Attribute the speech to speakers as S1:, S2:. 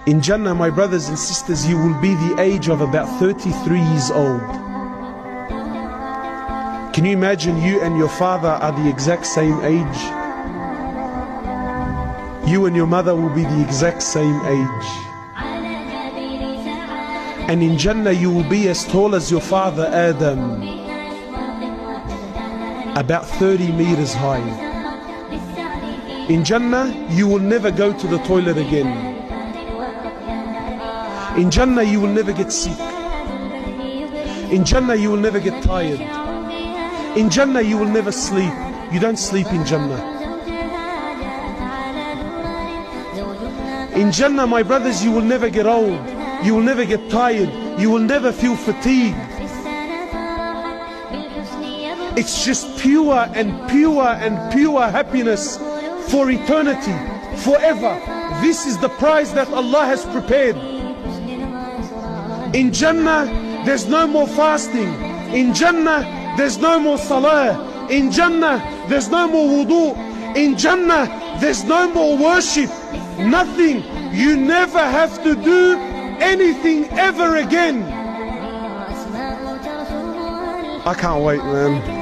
S1: In Jannah, my brothers and sisters, you will be the age of about 33 years old. Can you imagine you and your father are the exact same age? You and your mother will be the exact same age. And in Jannah you will be as tall as your father Adam, about 30 meters high. In Jannah you will never go to the toilet again. In Jannah you will never get sick. In Jannah you will never get tired. In Jannah you will never sleep. You don't sleep in Jannah. In Jannah, my brothers, you will never get old. You will never get tired. You will never feel fatigued. It's just pure and pure and pure happiness for eternity, forever. This is the prize that Allah has prepared. In Jannah, there's no more fasting. In Jannah, there's no more salah. In Jannah, there's no more wudu. In Jannah, there's no more worship. Nothing. You never have to do anything ever again. I can't wait, man.